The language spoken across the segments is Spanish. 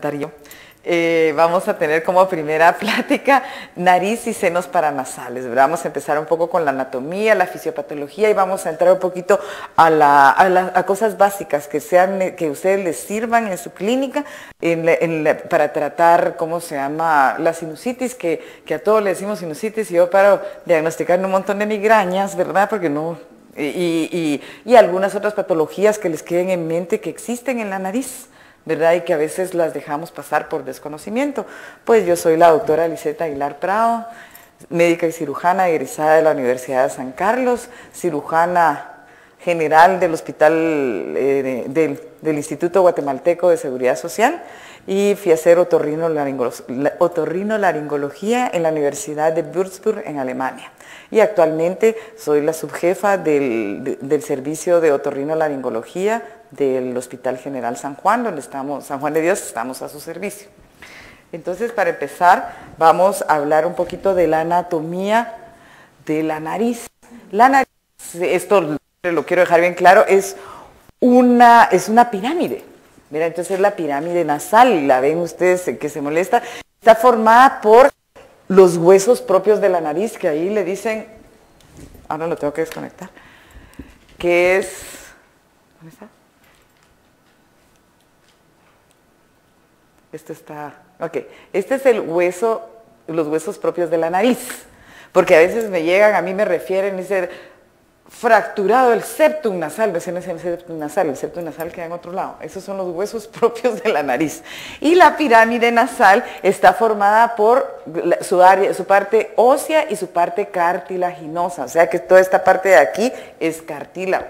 presentar yo. Vamos a tener como primera plática nariz y senos paranasales, ¿verdad? Vamos a empezar un poco con la anatomía, la fisiopatología y vamos a entrar un poquito a cosas básicas que ustedes les sirvan en su clínica para tratar, ¿cómo se llama? La sinusitis, que a todos le decimos sinusitis y yo para diagnosticar un montón de migrañas, ¿verdad? Porque no... Y algunas otras patologías que les queden en mente que existen en la nariz, ¿verdad? Y que a veces las dejamos pasar por desconocimiento. Pues yo soy la doctora Lisette Aguilar Prado, médica y cirujana egresada de la Universidad de San Carlos, cirujana general del Hospital del Instituto Guatemalteco de Seguridad Social y fui a hacer otorrinolaringología en la Universidad de Würzburg en Alemania. Y actualmente soy la subjefa del servicio de otorrinolaringología del Hospital General San Juan, donde estamos, San Juan de Dios, estamos a su servicio. Entonces, para empezar, vamos a hablar un poquito de la anatomía de la nariz. La nariz, esto lo quiero dejar bien claro, es una pirámide. Mira, entonces es la pirámide nasal, la ven ustedes que se molesta, está formada por los huesos propios de la nariz, que ahí le dicen, ahora lo tengo que desconectar, que es, ¿dónde está? Este está, ok, este es el hueso, los huesos propios de la nariz, porque a veces me llegan, a mí me refieren, dicen, fracturado el septum nasal, ese no es el septum nasal queda en otro lado, esos son los huesos propios de la nariz. Y la pirámide nasal está formada por su parte ósea y su parte cartilaginosa, o sea que toda esta parte de aquí es cartílago.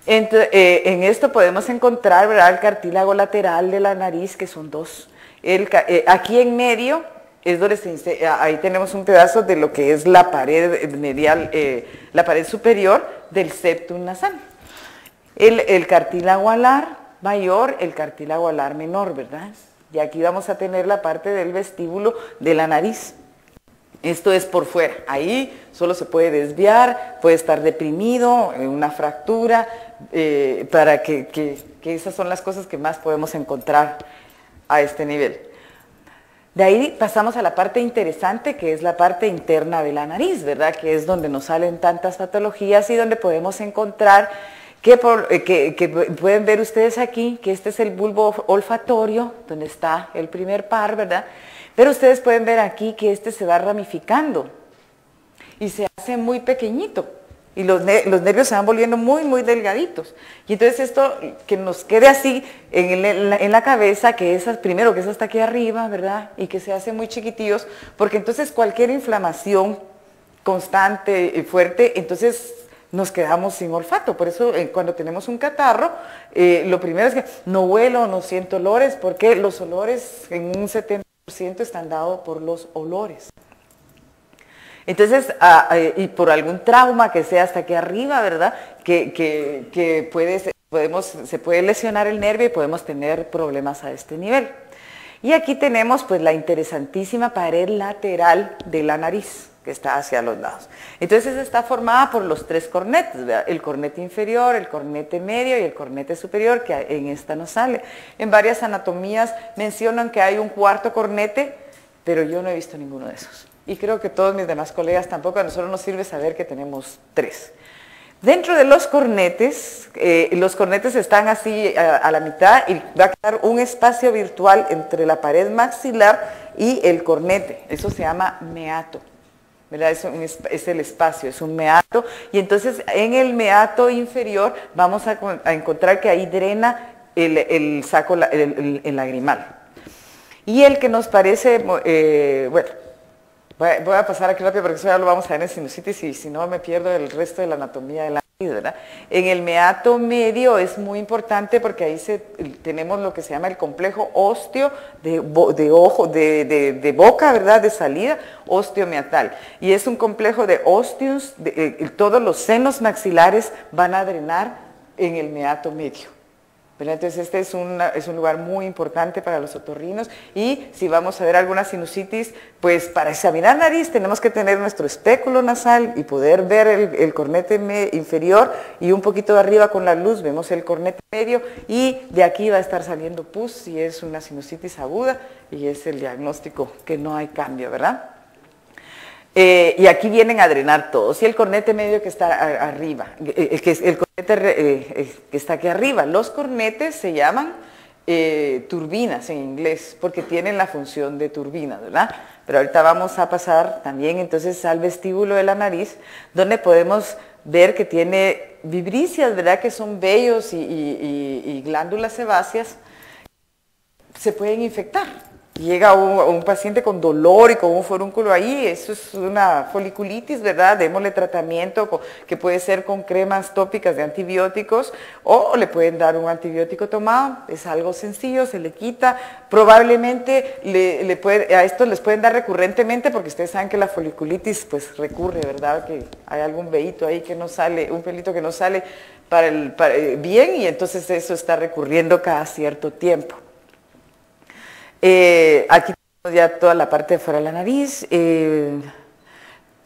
En esto podemos encontrar, ¿verdad?, el cartílago lateral de la nariz, que son dos. Aquí en medio es donde ahí tenemos un pedazo de lo que es la pared medial, la pared superior del septum nasal. El cartílago alar mayor, el cartílago alar menor, ¿verdad? Y aquí vamos a tener la parte del vestíbulo de la nariz. Esto es por fuera, ahí solo se puede desviar, puede estar deprimido, una fractura, para que esas son las cosas que más podemos encontrar a este nivel. De ahí pasamos a la parte interesante, que es la parte interna de la nariz, ¿verdad? Que es donde nos salen tantas patologías y donde podemos encontrar que pueden ver ustedes aquí, que este es el bulbo olfatorio, donde está el primer par, ¿verdad? Pero ustedes pueden ver aquí que este se va ramificando y se hace muy pequeñito y los nervios se van volviendo muy, muy delgaditos. Y entonces esto que nos quede así en la cabeza, primero que es hasta aquí arriba, ¿verdad? Y que se hace muy chiquitillos, porque entonces cualquier inflamación constante y fuerte, entonces nos quedamos sin olfato. Por eso cuando tenemos un catarro, lo primero es que no huelo, no siento olores, porque los olores en un 70% están dados por los olores. Entonces, y por algún trauma que sea hasta aquí arriba, ¿verdad? Se puede lesionar el nervio y podemos tener problemas a este nivel. Y aquí tenemos pues la interesantísima pared lateral de la nariz, que está hacia los lados. Entonces está formada por los tres cornetes, ¿verdad? El cornete inferior, el cornete medio y el cornete superior, que en esta no sale. En varias anatomías mencionan que hay un cuarto cornete, pero yo no he visto ninguno de esos. Y creo que todos mis demás colegas tampoco. A nosotros nos sirve saber que tenemos tres. Dentro de los cornetes están así a la mitad y va a quedar un espacio virtual entre la pared maxilar y el cornete. Eso se llama meato, ¿verdad? Es el espacio, es un meato. Y entonces en el meato inferior vamos a encontrar que ahí drena el saco, el lagrimal. Y el que nos parece, bueno, voy a pasar aquí rápido porque eso ya lo vamos a ver en sinusitis y si no me pierdo el resto de la anatomía de la nariz, ¿verdad? En el meato medio es muy importante porque ahí tenemos lo que se llama el complejo ósteo de boca, ¿verdad? De salida, osteomeatal. Y es un complejo de ósteos, todos los senos maxilares van a drenar en el meato medio. ¿verdad? Entonces este es un lugar muy importante para los otorrinos, y si vamos a ver alguna sinusitis, pues para examinar nariz tenemos que tener nuestro espéculo nasal y poder ver el cornete inferior, y un poquito de arriba con la luz vemos el cornete medio, y de aquí va a estar saliendo pus si es una sinusitis aguda, y es el diagnóstico que no hay cambio, ¿verdad? Y aquí vienen a drenar todos, y el cornete medio que está arriba, el cornete que está aquí arriba. Los cornetes se llaman turbinas en inglés, porque tienen la función de turbina, ¿verdad? Pero ahorita vamos a pasar también entonces al vestíbulo de la nariz, donde podemos ver que tiene vibricias, ¿verdad? Que son vellos y glándulas sebáceas, se pueden infectar. Llega un paciente con dolor y con un forúnculo ahí, eso es una foliculitis, ¿verdad? Démosle tratamiento que puede ser con cremas tópicas de antibióticos, o le pueden dar un antibiótico tomado, es algo sencillo, se le quita. Probablemente a estos les pueden dar recurrentemente, porque ustedes saben que la foliculitis pues recurre, ¿verdad? Que hay algún velito ahí que no sale, un pelito que no sale bien, y entonces eso está recurriendo cada cierto tiempo. Aquí tenemos ya toda la parte de fuera de la nariz.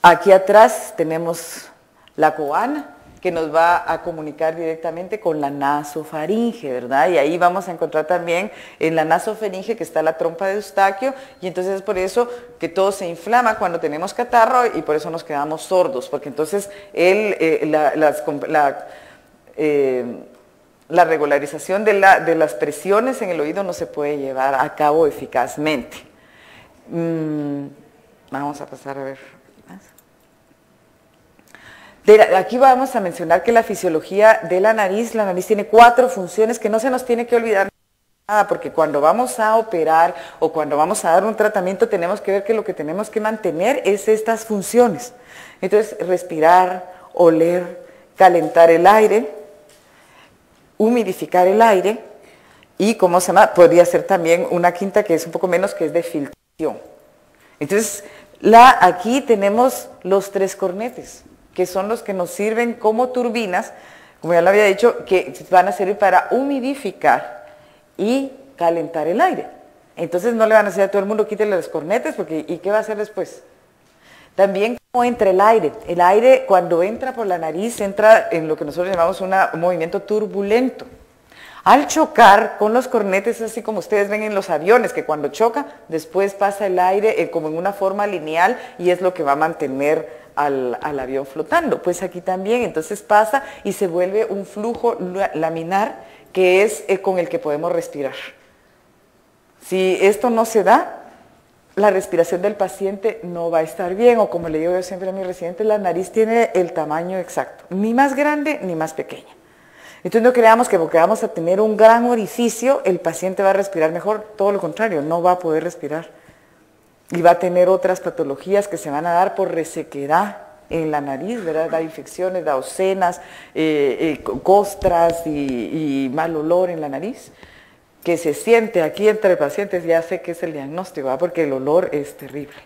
Aquí atrás tenemos la coana, que nos va a comunicar directamente con la nasofaringe, ¿verdad? Y ahí vamos a encontrar también en la nasofaringe que está la trompa de Eustaquio, y entonces es por eso que todo se inflama cuando tenemos catarro, y por eso nos quedamos sordos, porque entonces la regularización de las presiones en el oído no se puede llevar a cabo eficazmente. Vamos a pasar a ver. Aquí vamos a mencionar que la fisiología de la nariz tiene 4 funciones que no se nos tiene que olvidar nada, porque cuando vamos a operar o cuando vamos a dar un tratamiento tenemos que ver que lo que tenemos que mantener es estas funciones. Entonces, respirar, oler, calentar el aire, humidificar el aire, y ¿cómo se llama? Podría ser también una quinta que es un poco menos, que es de filtración. Entonces, aquí tenemos los 3 cornetes, que son los que nos sirven como turbinas, como ya lo había dicho, que van a servir para humidificar y calentar el aire. Entonces no le van a decir a todo el mundo quítele los cornetes, porque ¿y qué va a hacer después? También como entra el aire cuando entra por la nariz entra en lo que nosotros llamamos un movimiento turbulento. Al chocar con los cornetes, así como ustedes ven en los aviones, que cuando choca, después pasa el aire como en una forma lineal, y es lo que va a mantener al avión flotando. Pues aquí también, entonces pasa y se vuelve un flujo laminar, que es con el que podemos respirar. Si esto no se da, la respiración del paciente no va a estar bien, o como le digo yo siempre a mis residentes, la nariz tiene el tamaño exacto, ni más grande ni más pequeña. Entonces no creamos que porque vamos a tener un gran orificio, el paciente va a respirar mejor, todo lo contrario, no va a poder respirar. Y va a tener otras patologías que se van a dar por resequedad en la nariz, ¿verdad? Da infecciones, da ocenas, costras y mal olor en la nariz, que se siente aquí entre pacientes. Ya sé que es el diagnóstico, ¿verdad? Porque el olor es terrible.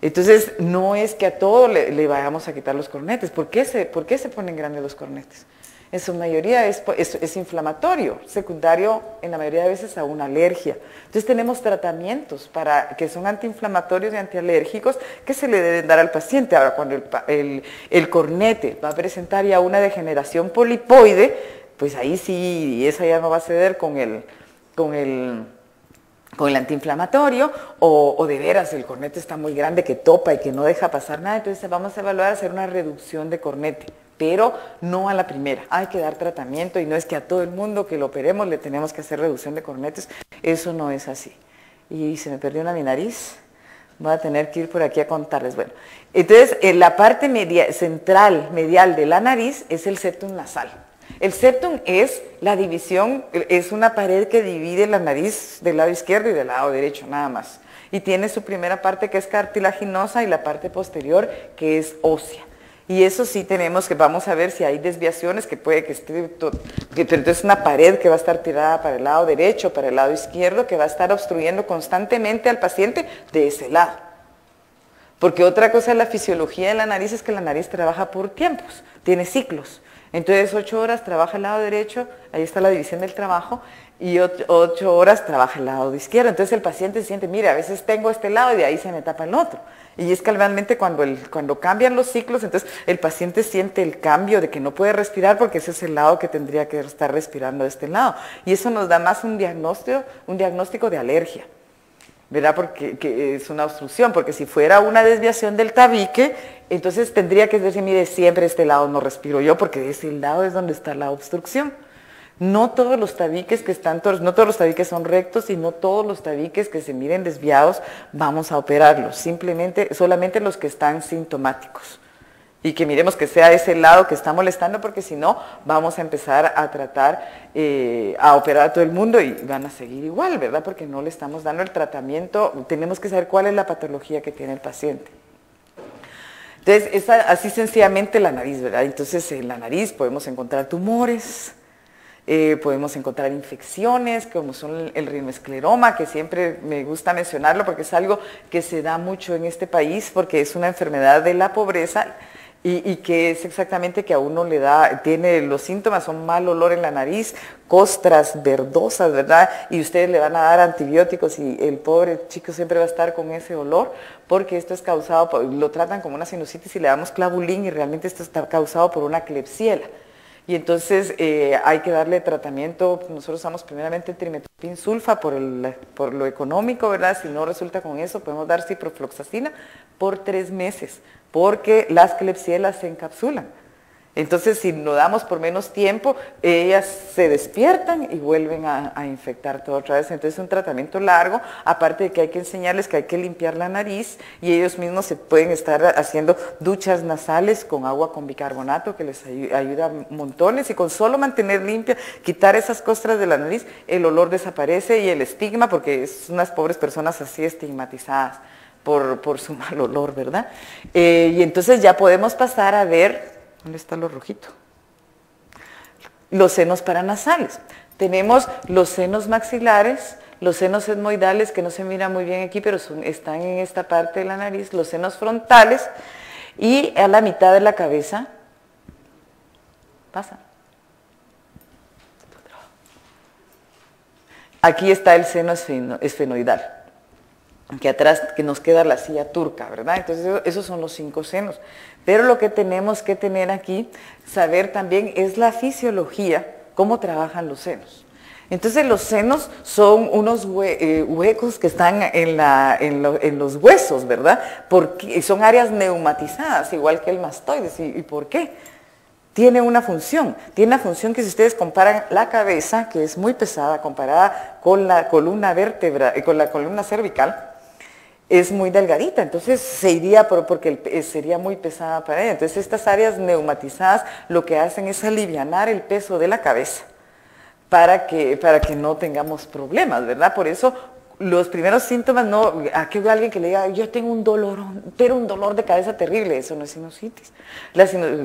Entonces, no es que a todo le vayamos a quitar los cornetes. ¿Por qué se ponen grandes los cornetes? En su mayoría es inflamatorio, secundario en la mayoría de veces a una alergia. Entonces tenemos tratamientos que son antiinflamatorios y antialérgicos que se le deben dar al paciente. Ahora, cuando el cornete va a presentar ya una degeneración polipoide, pues ahí sí, esa ya no va a ceder con el antiinflamatorio, o de veras el cornete está muy grande que topa y que no deja pasar nada. Entonces vamos a evaluar hacer una reducción de cornete, pero no a la primera. Hay que dar tratamiento, y no es que a todo el mundo que lo operemos le tenemos que hacer reducción de cornetes. Eso no es así. Y se me perdió mi nariz. Voy a tener que ir por aquí a contarles. Bueno, entonces en la parte central medial de la nariz es el septum nasal. El septum es la división, es una pared que divide la nariz del lado izquierdo y del lado derecho, nada más. Y tiene su primera parte que es cartilaginosa y la parte posterior que es ósea. Y eso sí vamos a ver si hay desviaciones, que puede que esté, pero entonces una pared que va a estar tirada para el lado derecho, para el lado izquierdo, que va a estar obstruyendo constantemente al paciente de ese lado. Porque otra cosa de la fisiología de la nariz es que la nariz trabaja por tiempos, tiene ciclos. Entonces 8 horas trabaja el lado derecho, ahí está la división del trabajo, y 8 horas trabaja el lado izquierdo. Entonces el paciente siente, mire, a veces tengo este lado y de ahí se me tapa el otro. Y es que realmente cuando cambian los ciclos, entonces el paciente siente el cambio de que no puede respirar porque ese es el lado que tendría que estar respirando de este lado. Y eso nos da más un diagnóstico de alergia, ¿verdad? Porque que es una obstrucción, porque si fuera una desviación del tabique, entonces tendría que decir, mire, siempre este lado no respiro yo, porque de ese lado es donde está la obstrucción. No todos los tabiques no todos los tabiques son rectos y no todos los tabiques que se miren desviados vamos a operarlos, solamente los que están sintomáticos. Y que miremos que sea ese lado que está molestando, porque si no, vamos a empezar a tratar, a operar a todo el mundo y van a seguir igual, ¿verdad? Porque no le estamos dando el tratamiento, tenemos que saber cuál es la patología que tiene el paciente. Entonces, es así sencillamente la nariz, ¿verdad? Entonces, en la nariz podemos encontrar tumores, podemos encontrar infecciones como son el rindoescleroma, que siempre me gusta mencionarlo porque es algo que se da mucho en este país, porque es una enfermedad de la pobreza y que es exactamente que a uno tiene los síntomas, son mal olor en la nariz, costras verdosas, ¿verdad? Y ustedes le van a dar antibióticos y el pobre chico siempre va a estar con ese olor, porque esto es causado, lo tratan como una sinusitis y le damos clavulín y realmente esto está causado por una Klebsiella. Y entonces hay que darle tratamiento. Nosotros usamos primeramente trimetoprim sulfa por lo económico, ¿verdad? Si no resulta con eso, podemos dar ciprofloxacina por 3 meses, porque las Klebsielas se encapsulan. Entonces, si lo damos por menos tiempo, ellas se despiertan y vuelven a infectar todo otra vez. Entonces, es un tratamiento largo, aparte de que hay que enseñarles que hay que limpiar la nariz y ellos mismos se pueden estar haciendo duchas nasales con agua con bicarbonato, que les ayuda montones, y con solo mantener limpia, quitar esas costras de la nariz, el olor desaparece y el estigma, porque es unas pobres personas así estigmatizadas por su mal olor, ¿verdad? Y entonces ya podemos pasar a ver... ¿Dónde está lo rojito? Los senos paranasales. Tenemos los senos maxilares, los senos etmoidales, que no se miran muy bien aquí, pero están en esta parte de la nariz, los senos frontales, y a la mitad de la cabeza, pasa. Aquí está el seno esfenoidal, que atrás que nos queda la silla turca, ¿verdad? Entonces esos son los 5 senos. Pero lo que tenemos que tener aquí, saber también, es la fisiología, cómo trabajan los senos. Entonces los senos son unos huecos que están en los huesos, ¿verdad? Porque son áreas neumatizadas, igual que el mastoides. ¿Y por qué? Tiene una función que si ustedes comparan la cabeza, que es muy pesada, comparada con la columna vertebral, con la columna cervical, es muy delgadita, entonces se iría porque sería muy pesada para ella. Entonces estas áreas neumatizadas lo que hacen es alivianar el peso de la cabeza para que no tengamos problemas, ¿verdad? Por eso los primeros síntomas, no, aquí veo a alguien que le diga, yo tengo un dolor de cabeza terrible, eso no es sinusitis.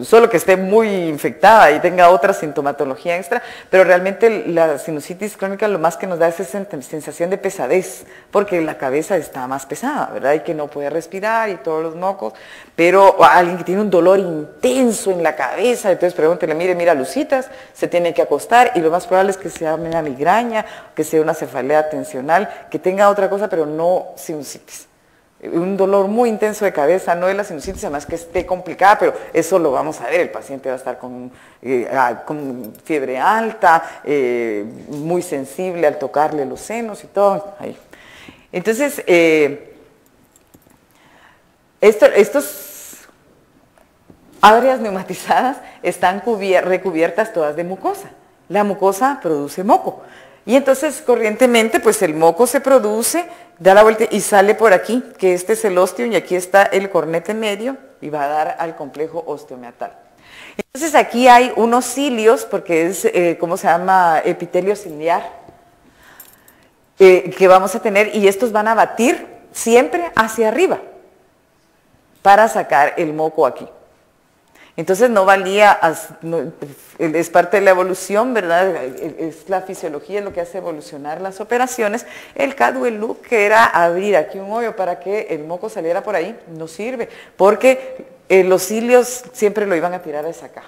Solo que esté muy infectada y tenga otra sintomatología extra, pero realmente la sinusitis crónica lo más que nos da es esa sensación de pesadez, porque la cabeza está más pesada, ¿verdad? Y que no puede respirar y todos los mocos, pero alguien que tiene un dolor intenso en la cabeza, entonces pregúntele, mira lucitas, se tiene que acostar y lo más probable es que sea una migraña, que sea una cefalea tensional, que tenga otra cosa, pero no sinusitis. Un dolor muy intenso de cabeza, no es la sinusitis, además que esté complicada, pero eso lo vamos a ver, el paciente va a estar con fiebre alta, muy sensible al tocarle los senos y todo. Ahí. Entonces, estos áreas neumatizadas están recubiertas todas de mucosa. La mucosa produce moco. Y entonces, corrientemente, pues el moco se produce, da la vuelta y sale por aquí, que este es el ostium y aquí está el cornete medio y va a dar al complejo osteomeatal. Entonces aquí hay unos cilios, porque es, ¿cómo se llama? Epitelio ciliar, que vamos a tener, y estos van a batir siempre hacia arriba para sacar el moco aquí. Entonces no valía, es parte de la evolución, ¿verdad? Es la fisiología, es lo que hace evolucionar las operaciones. El cut and loop, que era abrir aquí un hoyo para que el moco saliera por ahí, no sirve, porque los cilios siempre lo iban a tirar hacia acá.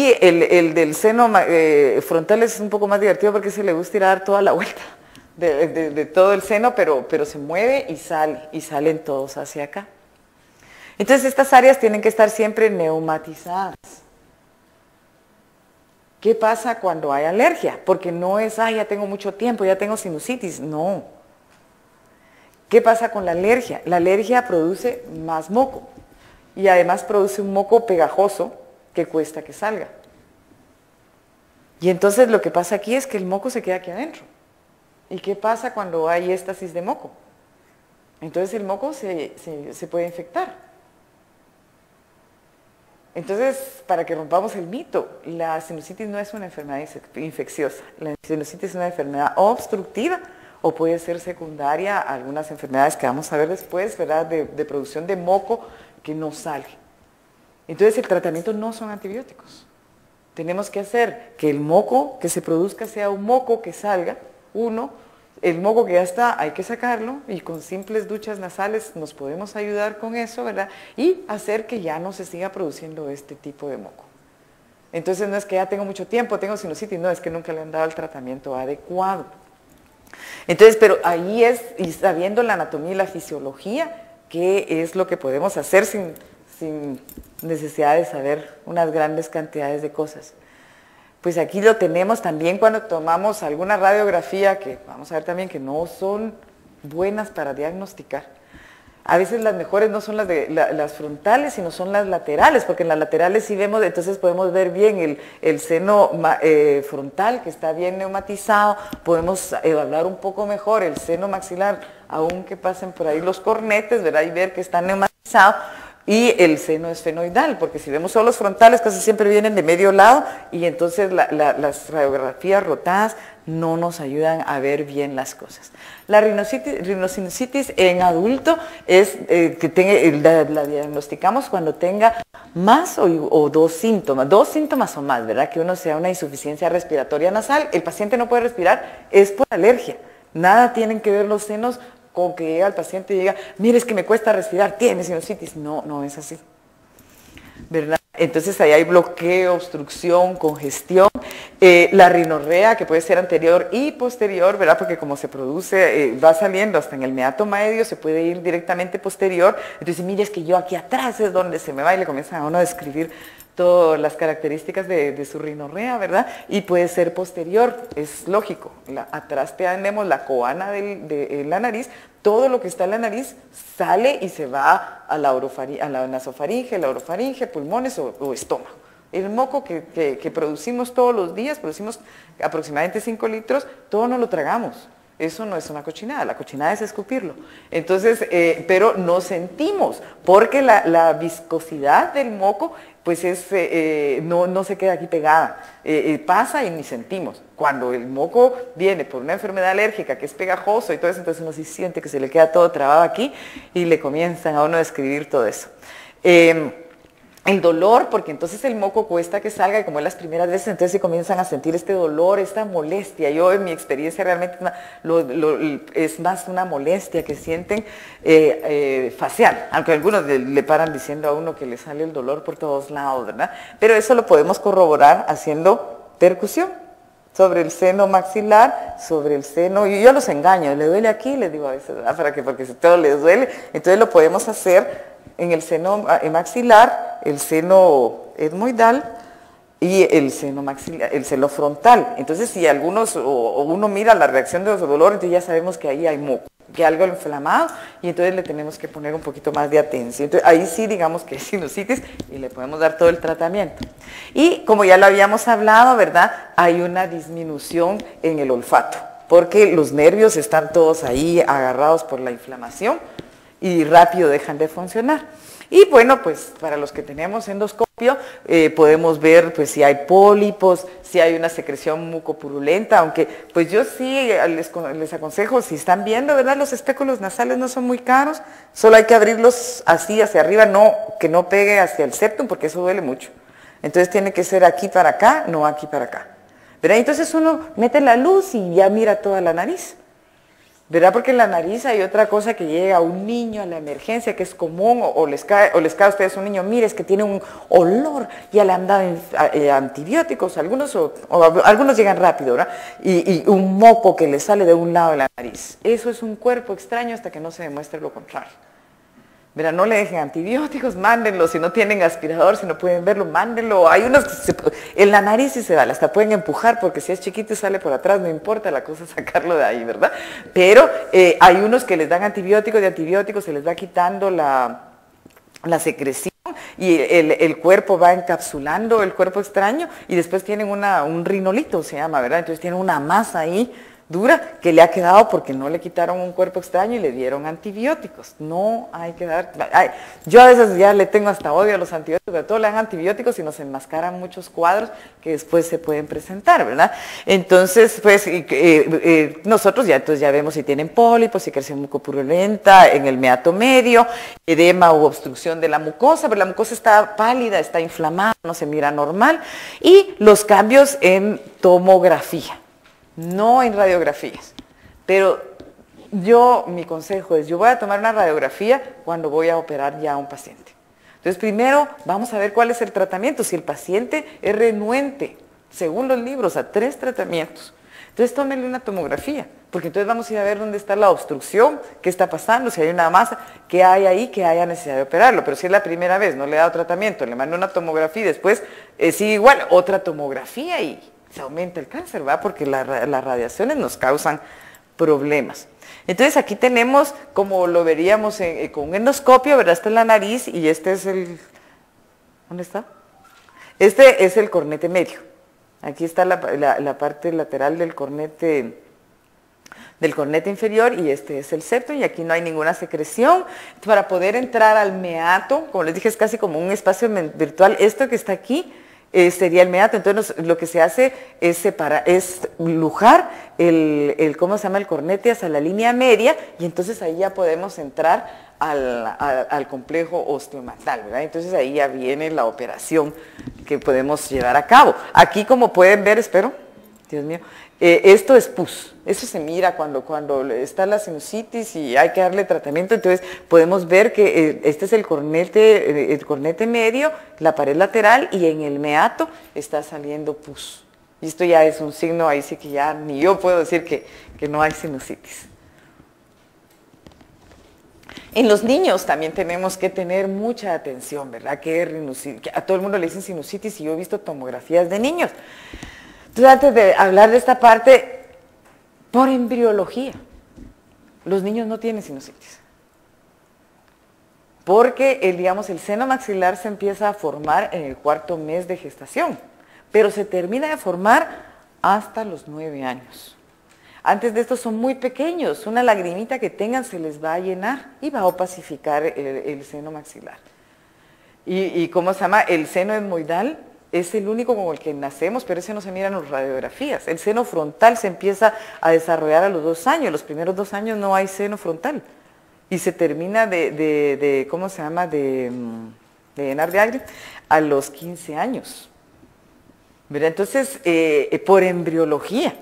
Y el del seno frontal es un poco más divertido porque se le gusta ir a dar toda la vuelta de todo el seno, pero se mueve y salen todos hacia acá. Entonces estas áreas tienen que estar siempre neumatizadas. ¿Qué pasa cuando hay alergia? Porque no es, ya tengo mucho tiempo, ya tengo sinusitis, no. ¿Qué pasa con la alergia? La alergia produce más moco y además produce un moco pegajoso que cuesta que salga. Y entonces lo que pasa aquí es que el moco se queda aquí adentro. ¿Y qué pasa cuando hay éstasis de moco? Entonces el moco se puede infectar. Entonces, para que rompamos el mito, la sinusitis no es una enfermedad infecciosa. La sinusitis es una enfermedad obstructiva o puede ser secundaria a algunas enfermedades que vamos a ver después, ¿verdad? De producción de moco que no sale. Entonces, el tratamiento no son antibióticos. Tenemos que hacer que el moco que se produzca sea un moco que salga, el moco que ya está, hay que sacarlo y con simples duchas nasales nos podemos ayudar con eso, ¿verdad? Y hacer que ya no se siga produciendo este tipo de moco. Entonces no es que ya tengo mucho tiempo, tengo sinusitis, no, es que nunca le han dado el tratamiento adecuado. Entonces, pero ahí es, y sabiendo la anatomía y la fisiología, qué es lo que podemos hacer sin necesidad de saber unas grandes cantidades de cosas. Pues aquí lo tenemos también cuando tomamos alguna radiografía, que vamos a ver también que no son buenas para diagnosticar. A veces las mejores no son las frontales, sino son las laterales, porque en las laterales sí vemos, entonces podemos ver bien el seno frontal, que está bien neumatizado, podemos evaluar un poco mejor el seno maxilar, aunque pasen por ahí los cornetes, ¿verdad? Y ver que está neumatizado. Y el seno esfenoidal, porque si vemos solo los frontales casi siempre vienen de medio lado y entonces las radiografías rotadas no nos ayudan a ver bien las cosas. La rinosinusitis en adulto es la diagnosticamos cuando tenga más o dos síntomas o más, ¿verdad? Que uno sea una insuficiencia respiratoria nasal, el paciente no puede respirar, es por alergia. Nada tienen que ver los senos con que llega el paciente y diga, mire, es que me cuesta respirar, tiene sinusitis. No, no es así, ¿verdad? Entonces ahí hay bloqueo, obstrucción, congestión. La rinorrea, que puede ser anterior y posterior, ¿verdad? Porque como se produce, va saliendo hasta en el meato medio, se puede ir directamente posterior. Entonces, mire, es que yo aquí atrás es donde se me va y le comienzan a uno a describir todas las características de su rinorrea, ¿verdad? Y puede ser posterior, es lógico. Atrás tenemos la coana de la nariz, todo lo que está en la nariz sale y se va a la nasofaringe, la orofaringe, pulmones o estómago. El moco que producimos todos los días, producimos aproximadamente 5 litros, todo no lo tragamos. Eso no es una cochinada, la cochinada es escupirlo. Entonces, pero no sentimos, porque la viscosidad del moco pues no se queda aquí pegada, pasa y ni sentimos. Cuando el moco viene por una enfermedad alérgica que es pegajoso y todo eso, entonces uno sí siente que se le queda todo trabado aquí y le comienzan a uno a describir todo eso. El dolor, porque entonces el moco cuesta que salga y como es las primeras veces, entonces se comienzan a sentir este dolor, esta molestia. Yo en mi experiencia realmente es más una molestia que sienten facial, aunque algunos le paran diciendo a uno que le sale el dolor por todos lados, ¿verdad? Pero eso lo podemos corroborar haciendo percusión sobre el seno maxilar, sobre el seno, y yo los engaño, le duele aquí, les digo a veces, ¿verdad? Porque si todo les duele, entonces lo podemos hacer en el seno maxilar, el seno etmoidal y el seno maxilar, el seno frontal. Entonces, si algunos o uno mira la reacción de los dolores, entonces ya sabemos que ahí hay moco, que hay algo inflamado y entonces le tenemos que poner un poquito más de atención. Entonces, ahí sí digamos que es sinusitis y le podemos dar todo el tratamiento. Y como ya lo habíamos hablado, ¿verdad? Hay una disminución en el olfato, porque los nervios están todos ahí agarrados por la inflamación y rápido dejan de funcionar. Y bueno, pues para los que tenemos endoscopio podemos ver pues si hay pólipos, si hay una secreción mucopurulenta, aunque pues yo sí les aconsejo, si están viendo, ¿verdad? Los espéculos nasales no son muy caros, solo hay que abrirlos así hacia arriba, que no pegue hacia el septum porque eso duele mucho. Entonces tiene que ser aquí para acá, no aquí para acá, ¿verdad? Entonces uno mete la luz y ya mira toda la nariz. ¿verdad? Porque en la nariz hay otra cosa que llega a un niño a la emergencia, que es común, o les cae a ustedes un niño, mire, es que tiene un olor, ya le han dado antibióticos, algunos algunos llegan rápido, ¿verdad? Y un moco que le sale de un lado de la nariz. Eso es un cuerpo extraño hasta que no se demuestre lo contrario. Mira, no le dejen antibióticos, mándenlo, si no tienen aspirador, si no pueden verlo, mándenlo. Hay unos que en la nariz sí se vale, hasta pueden empujar, porque si es chiquito y sale por atrás, no importa, la cosa es sacarlo de ahí, ¿verdad? Pero hay unos que les dan antibióticos, de antibióticos se les va quitando la secreción y el cuerpo va encapsulando el cuerpo extraño y después tienen un rinolito, se llama, ¿verdad? Entonces tienen una masa ahí dura que le ha quedado porque no le quitaron un cuerpo extraño y le dieron antibióticos. No hay que dar... yo a veces ya le tengo hasta odio a los antibióticos, pero todos le dan antibióticos y nos enmascaran muchos cuadros que después se pueden presentar, ¿verdad? Entonces, pues, nosotros ya, entonces ya vemos si tienen pólipos, si crecen mucopurulenta en el meato medio, edema u obstrucción de la mucosa, pero la mucosa está pálida, está inflamada, no se mira normal, y los cambios en tomografía. No en radiografías, pero mi consejo es, yo voy a tomar una radiografía cuando voy a operar ya a un paciente. Entonces primero vamos a ver cuál es el tratamiento, si el paciente es renuente, según los libros, a 3 tratamientos. Entonces tómenle una tomografía, porque entonces vamos a ir a ver dónde está la obstrucción, qué está pasando, si hay una masa, qué hay ahí, que haya necesidad de operarlo. Pero si es la primera vez, no le he dado tratamiento, le mando una tomografía y después sigue igual, otra tomografía y se aumenta el cáncer, ¿verdad? Porque las radiaciones nos causan problemas. Entonces aquí tenemos, como lo veríamos con un endoscopio, ¿verdad? Esta es la nariz y este es el... ¿Dónde está? Este es el cornete medio. Aquí está la parte lateral del cornete inferior y este es el septum y aquí no hay ninguna secreción. Para poder entrar al meato, como les dije, es casi como un espacio virtual. Esto que está aquí sería el meato. Entonces lo que se hace es lujar ¿cómo se llama? El cornete hacia la línea media y entonces ahí ya podemos entrar al complejo osteomatal, ¿verdad? Entonces ahí ya viene la operación que podemos llevar a cabo. Aquí, como pueden ver, Dios mío, esto es pus. Eso se mira cuando está la sinusitis y hay que darle tratamiento. Entonces podemos ver que este es el cornete medio, la pared lateral y en el meato está saliendo pus. Y esto ya es un signo, ahí sí que ya ni yo puedo decir que no hay sinusitis. En los niños también tenemos que tener mucha atención, ¿verdad? Que a todo el mundo le dicen sinusitis y yo he visto tomografías de niños. Entonces, antes de hablar de esta parte, por embriología, los niños no tienen sinusitis. Porque, el seno maxilar se empieza a formar en el 4.º mes de gestación, pero se termina de formar hasta los 9 años. Antes de esto son muy pequeños, una lagrimita que tengan se les va a llenar y va a opacificar el seno maxilar. Y ¿cómo se llama? El seno etmoidal es el único con el que nacemos, pero ese no se mira en las radiografías. El seno frontal se empieza a desarrollar a los 2 años, los primeros 2 años no hay seno frontal. Y se termina ¿cómo se llama? De llenar de aire a los 15 años. ¿Verdad? Entonces, por embriología,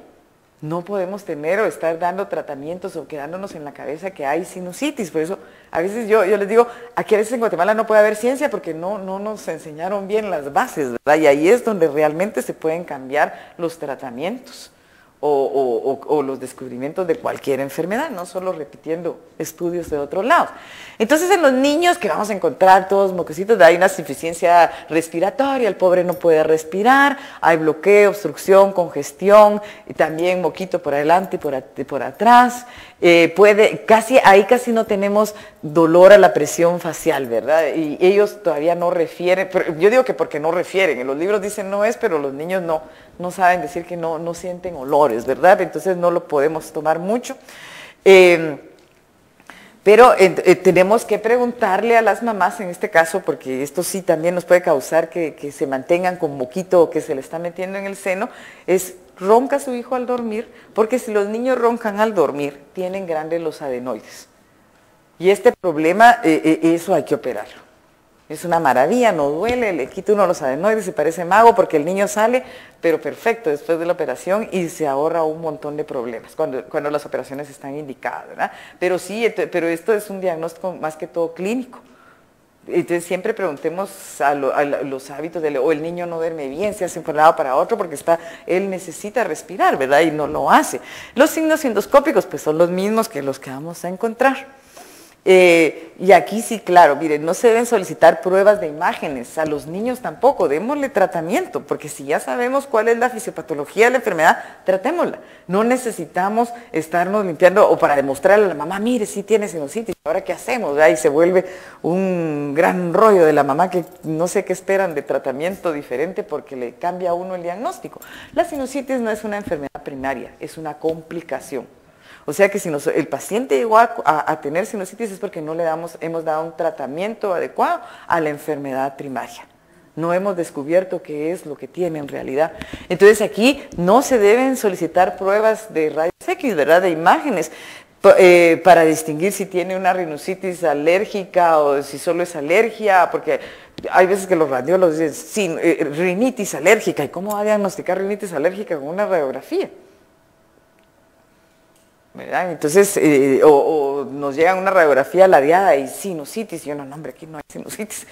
no podemos tener o estar dando tratamientos o quedándonos en la cabeza que hay sinusitis. Por eso, a veces yo les digo, aquí a veces en Guatemala no puede haber ciencia porque no nos enseñaron bien las bases, ¿verdad? Y ahí es donde realmente se pueden cambiar los tratamientos o los descubrimientos de cualquier enfermedad, no solo repitiendo estudios de otros lados. Entonces en los niños que vamos a encontrar todos mocositos, hay una insuficiencia respiratoria, el pobre no puede respirar, hay bloqueo, obstrucción, congestión, y también moquito por adelante y por atrás. Ahí casi no tenemos dolor a la presión facial, ¿verdad? Y ellos todavía no refieren, pero yo digo que porque no refieren, en los libros dicen no es, pero los niños no saben decir que no sienten olores, ¿verdad? Entonces no lo podemos tomar mucho. Pero tenemos que preguntarle a las mamás en este caso, porque esto sí también nos puede causar que se mantengan con moquito o que se le está metiendo en el seno, ¿ronca su hijo al dormir? Porque si los niños roncan al dormir, tienen grandes los adenoides. Y este problema, eso hay que operarlo. Es una maravilla, no duele, le quita uno los adenoides y parece mago porque el niño sale, pero perfecto después de la operación y se ahorra un montón de problemas cuando las operaciones están indicadas, ¿verdad? Pero sí, pero esto es un diagnóstico más que todo clínico. Entonces siempre preguntemos a los hábitos, o el niño no duerme bien, se hace un lado para otro porque él necesita respirar, ¿verdad? Y no lo hace. Los signos endoscópicos pues son los mismos que los que vamos a encontrar. Y aquí sí, claro, miren, no se deben solicitar pruebas de imágenes, a los niños tampoco, démosle tratamiento, porque si ya sabemos cuál es la fisiopatología de la enfermedad, tratémosla. No necesitamos estarnos limpiando o para demostrarle a la mamá, mire, sí tiene sinusitis, ¿ahora qué hacemos? ¿Verdad? Y se vuelve un gran rollo de la mamá que no sé qué esperan de tratamiento diferente porque le cambia a uno el diagnóstico. La sinusitis no es una enfermedad primaria, es una complicación. O sea que si el paciente llegó a tener sinusitis es porque no hemos dado un tratamiento adecuado a la enfermedad primaria. No hemos descubierto qué es lo que tiene en realidad. Entonces aquí no se deben solicitar pruebas de rayos X, ¿verdad? De imágenes, para distinguir si tiene una rinoceronte alérgica o si solo es alergia, porque hay veces que los radiólogos dicen, sí, rinitis alérgica. ¿Y cómo va a diagnosticar rinitis alérgica con una radiografía? ¿Verdad? Entonces, o nos llega una radiografía ladeada y sinusitis, y yo no, hombre, aquí no hay sinusitis,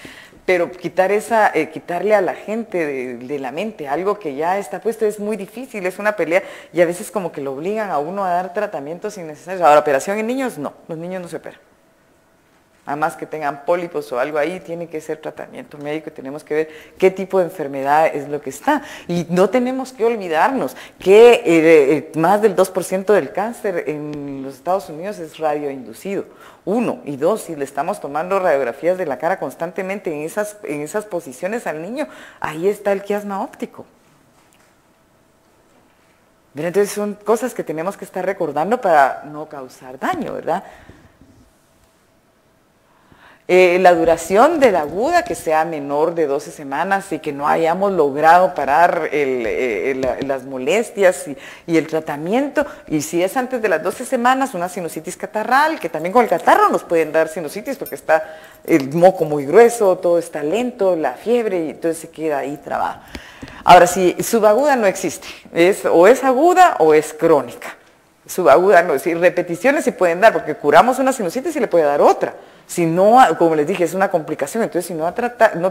pero quitarle a la gente de la mente algo que ya está puesto es muy difícil, es una pelea, y a veces como que lo obligan a uno a dar tratamientos innecesarios. Ahora, operación en niños, no, los niños no se operan. A más que tengan pólipos o algo ahí, tiene que ser tratamiento médico, tenemos que ver qué tipo de enfermedad es lo que está. Y no tenemos que olvidarnos que más del 2% del cáncer en los Estados Unidos es radioinducido. 1 y 2, si le estamos tomando radiografías de la cara constantemente en esas posiciones al niño, ahí está el quiasma óptico. Entonces son cosas que tenemos que estar recordando para no causar daño, ¿verdad? La duración de la aguda que sea menor de 12 semanas y que no hayamos logrado parar las molestias y el tratamiento, y si es antes de las 12 semanas una sinusitis catarral, que también con el catarro nos pueden dar sinusitis porque está el moco muy grueso, todo está lento, la fiebre, y entonces se queda ahí trabado. Ahora, si subaguda no existe, o es aguda o es crónica. Subaguda no, si repeticiones se pueden dar porque curamos una sinusitis y le puede dar otra. Si no, como les dije, es una complicación, entonces si no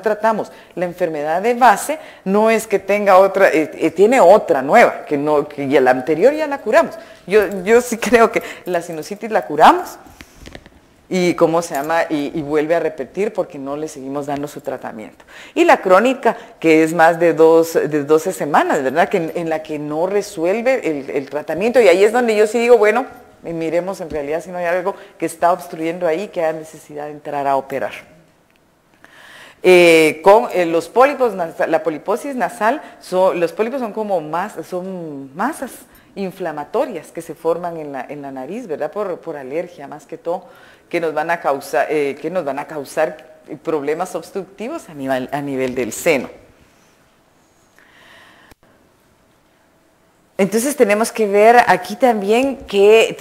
tratamos la enfermedad de base, no es que tenga otra, tiene otra nueva, que ya la anterior ya la curamos. Yo sí creo que la sinusitis la curamos y y vuelve a repetir porque no le seguimos dando su tratamiento. Y la crónica, que es más de 12 semanas, ¿verdad? En la que no resuelve el tratamiento, y ahí es donde yo sí digo, bueno, miremos en realidad si no hay algo que está obstruyendo ahí, que hay necesidad de entrar a operar. Con los pólipos, la poliposis nasal, los pólipos son como son masas inflamatorias que se forman en la nariz, ¿verdad? Por alergia más que todo, que nos van a causar problemas obstructivos a nivel del seno. Entonces tenemos que ver aquí también qué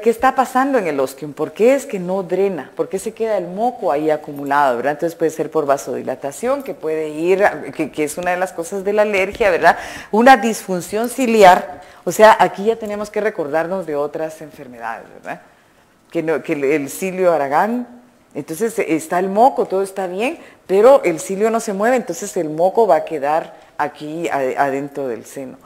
está pasando en el ostium, por qué es que no drena, por qué se queda el moco ahí acumulado, ¿verdad? Entonces puede ser por vasodilatación, que puede ir, que es una de las cosas de la alergia, ¿verdad? Una disfunción ciliar, o sea, aquí ya tenemos que recordarnos de otras enfermedades, ¿verdad? Que el cilio Aragán, entonces está el moco, todo está bien, pero el cilio no se mueve, entonces el moco va a quedar aquí adentro del seno.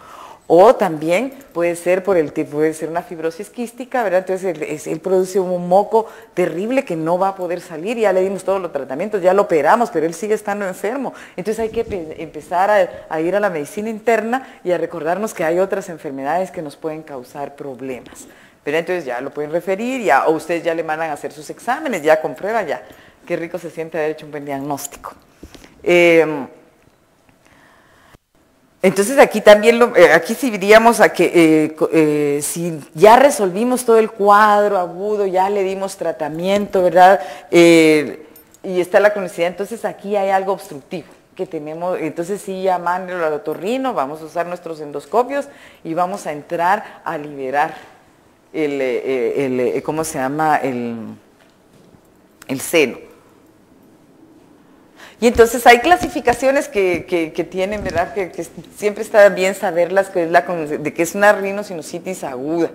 O también puede ser puede ser una fibrosis quística, ¿verdad? Entonces él produce un moco terrible que no va a poder salir, ya le dimos todos los tratamientos, ya lo operamos, pero él sigue estando enfermo. Entonces hay que empezar a ir a la medicina interna y a recordarnos que hay otras enfermedades que nos pueden causar problemas. Pero entonces ya lo pueden referir, o ustedes ya le mandan a hacer sus exámenes, ya comprueban, ya. Qué rico se siente haber hecho un buen diagnóstico. Entonces aquí también, aquí sí diríamos a que si ya resolvimos todo el cuadro agudo, ya le dimos tratamiento, ¿verdad? Y está la cronicidad, entonces aquí hay algo obstructivo que tenemos, entonces sí ya mándelo al otorrino, vamos a usar nuestros endoscopios y vamos a entrar a liberar ¿cómo se llama? El seno. Y entonces hay clasificaciones que tienen, ¿verdad? Que siempre está bien saberlas, que es de que es una rinosinusitis aguda.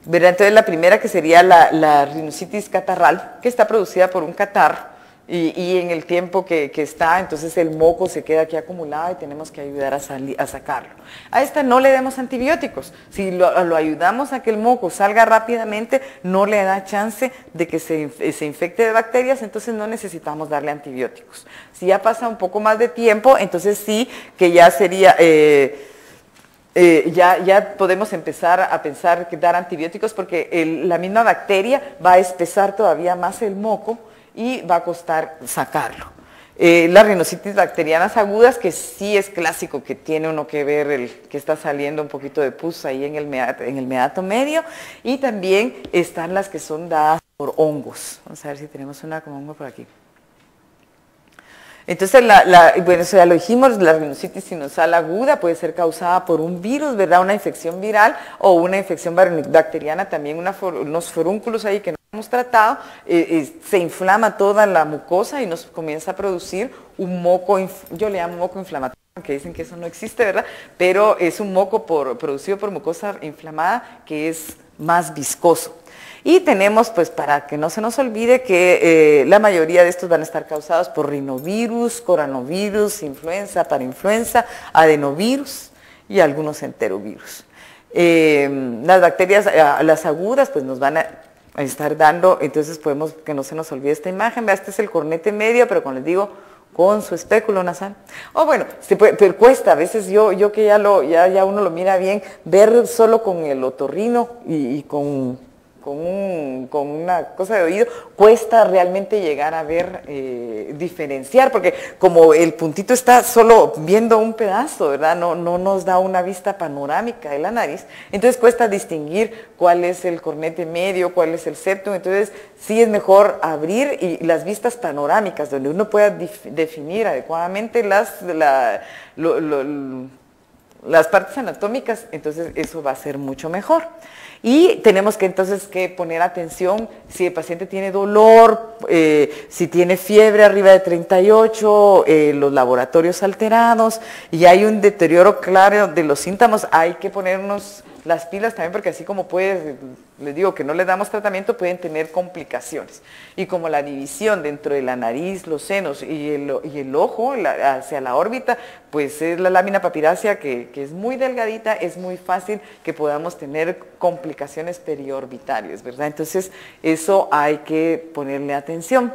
¿Verdad? Entonces la primera que sería la rinosinusitis catarral, que está producida por un catarro. Y en el tiempo que está, entonces el moco se queda aquí acumulado y tenemos que ayudar a sacarlo. A esta no le demos antibióticos. Si lo ayudamos a que el moco salga rápidamente, no le da chance de que se infecte de bacterias, entonces no necesitamos darle antibióticos. Si ya pasa un poco más de tiempo, entonces sí que ya sería... ya podemos empezar a pensar que dar antibióticos porque la misma bacteria va a espesar todavía más el moco y va a costar sacarlo. Las rinositis bacterianas agudas, que sí es clásico, que tiene uno que ver que está saliendo un poquito de pus ahí en el meato medio, y también están las que son dadas por hongos. Vamos a ver si tenemos una como hongo por aquí. Entonces, bueno, eso ya lo dijimos, la rinositis sinusal aguda puede ser causada por un virus, ¿verdad? Una infección viral o una infección bacteriana, también unos forúnculos ahí que no hemos tratado, se inflama toda la mucosa y nos comienza a producir un moco, yo le llamo moco inflamatorio, aunque dicen que eso no existe, ¿verdad? Pero es un moco producido por mucosa inflamada que es más viscoso. Y tenemos, pues para que no se nos olvide, que la mayoría de estos van a estar causados por rinovirus, coranovirus, influenza, parainfluenza, adenovirus y algunos enterovirus. Las bacterias, las agudas, pues nos van a estar dando, entonces podemos que no se nos olvide esta imagen. Vea, este es el cornete medio, pero como les digo, con su espéculo nasal. O bueno, pero cuesta, a veces yo que ya uno lo mira bien, ver solo con el otorrino y con una cosa de oído, cuesta realmente llegar a ver, diferenciar, porque como el puntito está solo viendo un pedazo, ¿verdad? No nos da una vista panorámica de la nariz, entonces cuesta distinguir cuál es el cornete medio, cuál es el septum, entonces sí es mejor abrir y las vistas panorámicas, donde uno pueda definir adecuadamente las partes anatómicas, entonces eso va a ser mucho mejor. Y tenemos que entonces poner atención si el paciente tiene dolor, si tiene fiebre arriba de 38, los laboratorios alterados y hay un deterioro claro de los síntomas, hay que ponernos las pilas también porque así como les digo que no les damos tratamiento, pueden tener complicaciones. Y como la división dentro de la nariz, los senos y el ojo hacia la órbita, pues es la lámina papirácea que es muy delgadita, es muy fácil que podamos tener complicaciones periorbitarias, ¿verdad? Entonces eso hay que ponerle atención.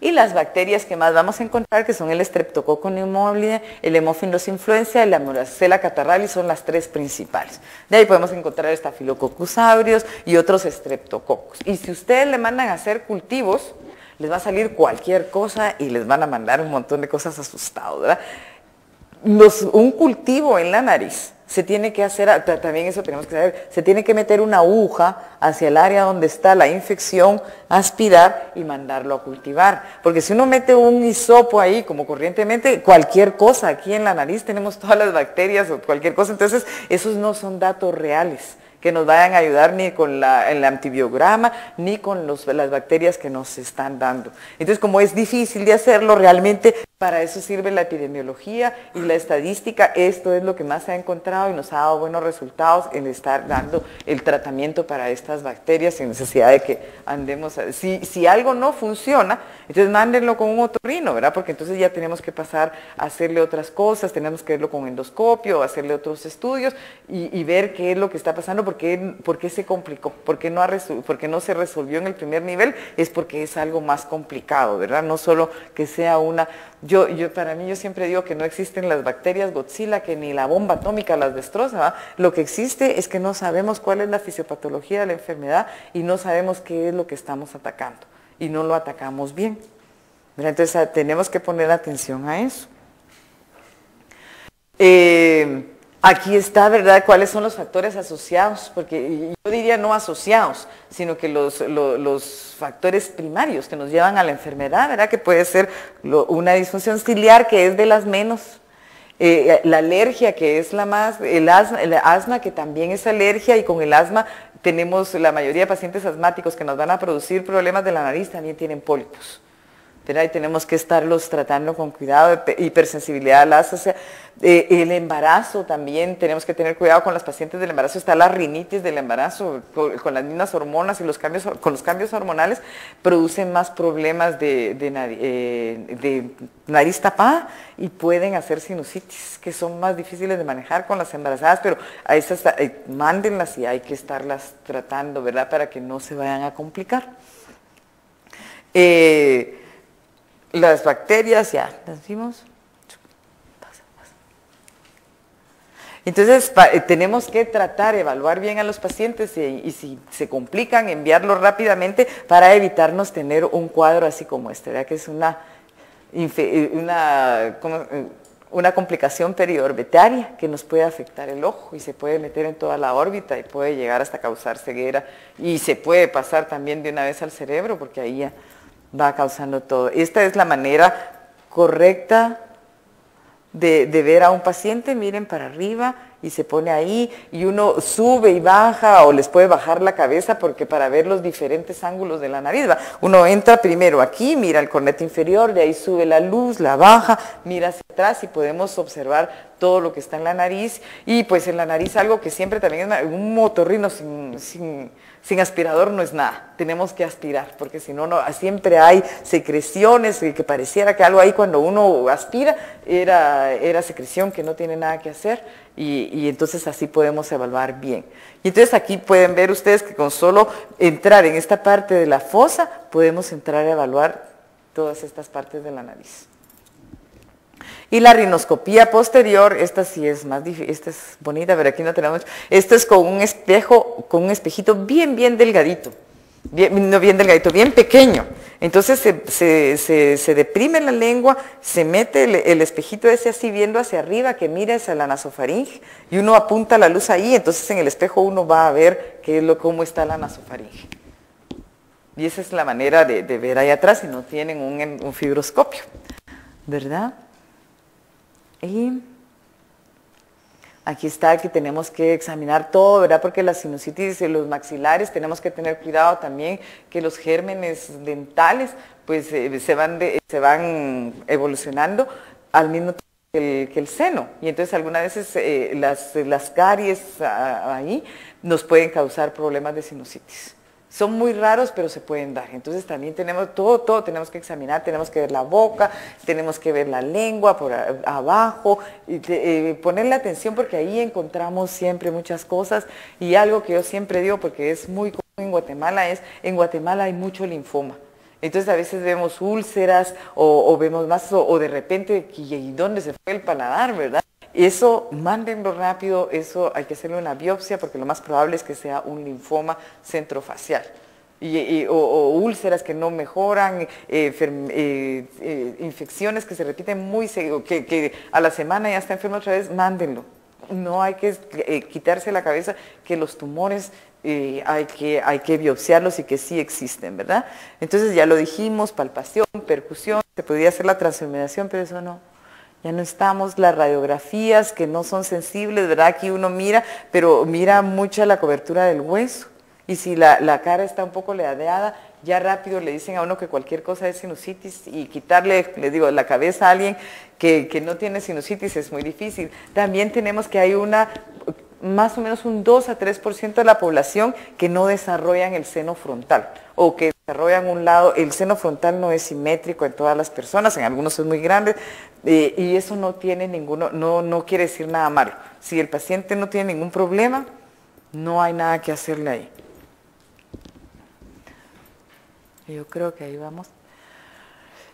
Y las bacterias que más vamos a encontrar, que son el Streptococcus pneumoniae, el Haemophilus influenzae y la Moraxella catarrhalis, son las tres principales. De ahí podemos encontrar Staphylococcus aureus y otros streptococcus. Y si ustedes le mandan a hacer cultivos, les va a salir cualquier cosa y les van a mandar un montón de cosas asustados, ¿verdad? Un cultivo en la nariz se tiene que hacer, también eso tenemos que saber, se tiene que meter una aguja hacia el área donde está la infección, aspirar y mandarlo a cultivar. Porque si uno mete un hisopo ahí, como corrientemente, cualquier cosa, aquí en la nariz tenemos todas las bacterias o cualquier cosa, entonces esos no son datos reales que nos vayan a ayudar ni con el antibiograma, ni con las bacterias que nos están dando. Entonces, como es difícil de hacerlo, realmente para eso sirve la epidemiología y la estadística. Esto es lo que más se ha encontrado y nos ha dado buenos resultados en estar dando el tratamiento para estas bacterias sin necesidad de que andemos. Si algo no funciona, entonces mándenlo con un otorrino, ¿verdad? Porque entonces ya tenemos que pasar a hacerle otras cosas, tenemos que verlo con endoscopio, hacerle otros estudios y ver qué es lo que está pasando. ¿Por qué se complicó? ¿Por qué no se resolvió en el primer nivel? Es porque es algo más complicado, ¿verdad? No solo que sea para mí yo siempre digo que no existen las bacterias Godzilla, que ni la bomba atómica las destroza, ¿verdad? Lo que existe es que no sabemos cuál es la fisiopatología de la enfermedad y no sabemos qué es lo que estamos atacando y no lo atacamos bien, ¿verdad? Entonces tenemos que poner atención a eso. Aquí está, ¿verdad?, cuáles son los factores asociados, porque yo diría no asociados, sino que los factores primarios que nos llevan a la enfermedad, ¿verdad?, que puede ser una disfunción ciliar, que es de las menos, la alergia, que es la más, el asma, que también es alergia, y con el asma tenemos la mayoría de pacientes asmáticos que nos van a producir problemas de la nariz, también tienen pólipos. ¿verdad? Y tenemos que estarlos tratando con cuidado, hipersensibilidad al ácido, o sea, el embarazo también, tenemos que tener cuidado con las pacientes del embarazo, está la rinitis del embarazo, con las mismas hormonas y con los cambios hormonales, producen más problemas de nariz tapada y pueden hacer sinusitis, que son más difíciles de manejar con las embarazadas, pero a esas mándenlas y hay que estarlas tratando, ¿verdad? Para que no se vayan a complicar. Las bacterias, ya las vimos. Entonces, tenemos que tratar, evaluar bien a los pacientes y si se complican, enviarlos rápidamente para evitarnos tener un cuadro así como este, ¿verdad? Que es una complicación periorbitaria que nos puede afectar el ojo y se puede meter en toda la órbita y puede llegar hasta causar ceguera y se puede pasar también de una vez al cerebro porque ahí ya va causando todo. Esta es la manera correcta de ver a un paciente, miren para arriba y se pone ahí y uno sube y baja o les puede bajar la cabeza porque para ver los diferentes ángulos de la nariz, uno entra primero aquí, mira el cornete inferior, de ahí sube la luz, la baja, mira hacia atrás y podemos observar todo lo que está en la nariz y pues en la nariz algo que siempre también es un motorrino sin aspirador no es nada, tenemos que aspirar, porque si no, siempre hay secreciones que pareciera que algo ahí cuando uno aspira era secreción que no tiene nada que hacer y entonces así podemos evaluar bien. Y entonces aquí pueden ver ustedes que con solo entrar en esta parte de la fosa podemos entrar a evaluar todas estas partes de la nariz. Y la rinoscopía posterior, esta sí es más difícil, esta es bonita, pero aquí no tenemos, esto es con un espejo, con un espejito bien delgadito, bien pequeño. Entonces se deprime la lengua, se mete el espejito ese así viendo hacia arriba, que mira hacia la nasofaringe, y uno apunta la luz ahí, entonces en el espejo uno va a ver cómo está la nasofaringe. Y esa es la manera de ver ahí atrás, si no tienen un fibroscopio, ¿verdad? Y aquí está que tenemos que examinar todo, ¿verdad? Porque la sinusitis de los maxilares tenemos que tener cuidado también que los gérmenes dentales pues se van evolucionando al mismo tiempo que el seno. Y entonces algunas veces las caries ahí nos pueden causar problemas de sinusitis. Son muy raros, pero se pueden dar. Entonces también tenemos todo tenemos que examinar, tenemos que ver la boca, tenemos que ver la lengua por abajo, y ponerle atención porque ahí encontramos siempre muchas cosas. Y algo que yo siempre digo, porque es muy común en Guatemala, en Guatemala hay mucho linfoma. Entonces a veces vemos úlceras o vemos más, o de repente, ¿y dónde se fue el paladar, verdad? Eso, mándenlo rápido, eso hay que hacerle una biopsia porque lo más probable es que sea un linfoma centrofacial. O úlceras que no mejoran, infecciones que se repiten muy seguido, que a la semana ya está enfermo otra vez, mándenlo. No hay que quitarse la cabeza que los tumores hay que biopsiarlos y que sí existen, ¿verdad? Entonces ya lo dijimos, palpación, percusión, se podría hacer la transformación, pero eso no. Ya no estamos, las radiografías que no son sensibles, ¿verdad? Aquí uno mira, pero mira mucha la cobertura del hueso. Y si la cara está un poco ladeada, ya rápido le dicen a uno que cualquier cosa es sinusitis y quitarle, les digo, la cabeza a alguien que no tiene sinusitis es muy difícil. También tenemos que hay más o menos un 2 a 3% de la población que no desarrollan el seno frontal o que desarrollan un lado, el seno frontal no es simétrico en todas las personas, en algunos es muy grande y eso no tiene no quiere decir nada malo. Si el paciente no tiene ningún problema, no hay nada que hacerle ahí. Yo creo que ahí vamos.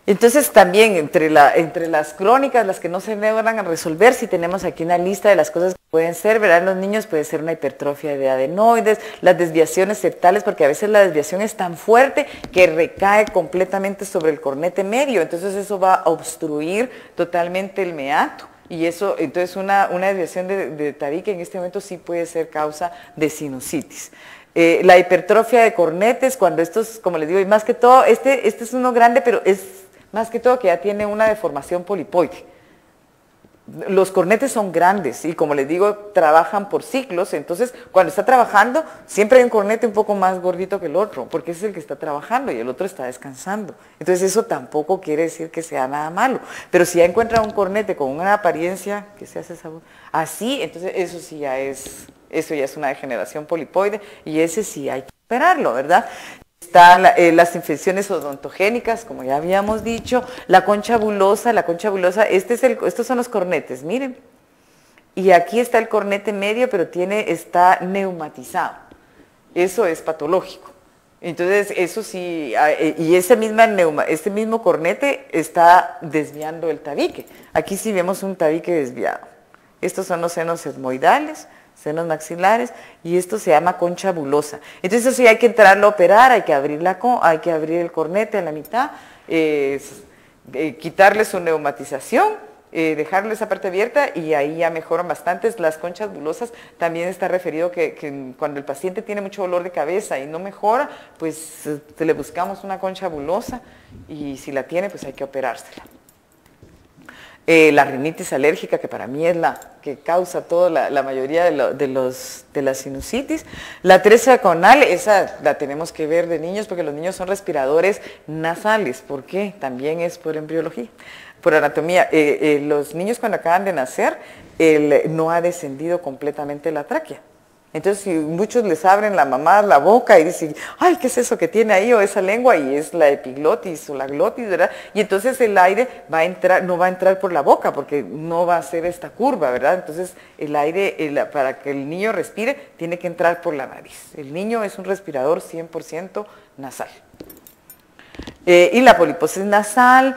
Entonces también entre las crónicas, las que no se logran a resolver, si tenemos aquí una lista de las cosas que pueden ser, ¿verdad? En los niños puede ser una hipertrofia de adenoides, las desviaciones septales, porque a veces la desviación es tan fuerte que recae completamente sobre el cornete medio, entonces eso va a obstruir totalmente el meato. Y eso, entonces una desviación de tabique en este momento sí puede ser causa de sinusitis. La hipertrofia de cornetes, cuando estos, como les digo, y más que todo, este es uno grande, pero es más que todo que ya tiene una deformación polipoide. Los cornetes son grandes y como les digo, trabajan por ciclos, entonces cuando está trabajando siempre hay un cornete un poco más gordito que el otro, porque ese es el que está trabajando y el otro está descansando. Entonces eso tampoco quiere decir que sea nada malo, pero si ya encuentra un cornete con una apariencia que se hace sabor, así, entonces eso ya es una degeneración polipoide y ese sí hay que operarlo, ¿verdad? Están las infecciones odontogénicas, como ya habíamos dicho, la concha bulosa, estos son los cornetes, miren. Y aquí está el cornete medio, pero está neumatizado. Eso es patológico. Entonces, eso sí, y este mismo cornete está desviando el tabique. Aquí sí vemos un tabique desviado. Estos son los senos etmoidales, senos maxilares, y esto se llama concha bulosa. Entonces eso sí hay que entrarlo a operar, hay que abrir el cornete a la mitad, quitarle su neumatización, dejarle esa parte abierta y ahí ya mejoran bastantes. Las conchas bulosas también está referido que cuando el paciente tiene mucho dolor de cabeza y no mejora, pues le buscamos una concha bulosa y si la tiene pues hay que operársela. La rinitis alérgica, que para mí es la que causa toda la mayoría de la sinusitis. La atresia conal, esa la tenemos que ver de niños porque los niños son respiradores nasales. ¿Por qué? También es por embriología, por anatomía. Los niños cuando acaban de nacer no ha descendido completamente la tráquea. Entonces, si muchos les abren la mamá la boca y dicen, ay, ¿qué es eso que tiene ahí? O esa lengua, y es la epiglotis o la glotis, ¿verdad? Y entonces el aire no va a entrar por la boca porque no va a hacer esta curva, ¿verdad? Entonces, el aire, para que el niño respire, tiene que entrar por la nariz. El niño es un respirador 100% nasal. Y la poliposis nasal,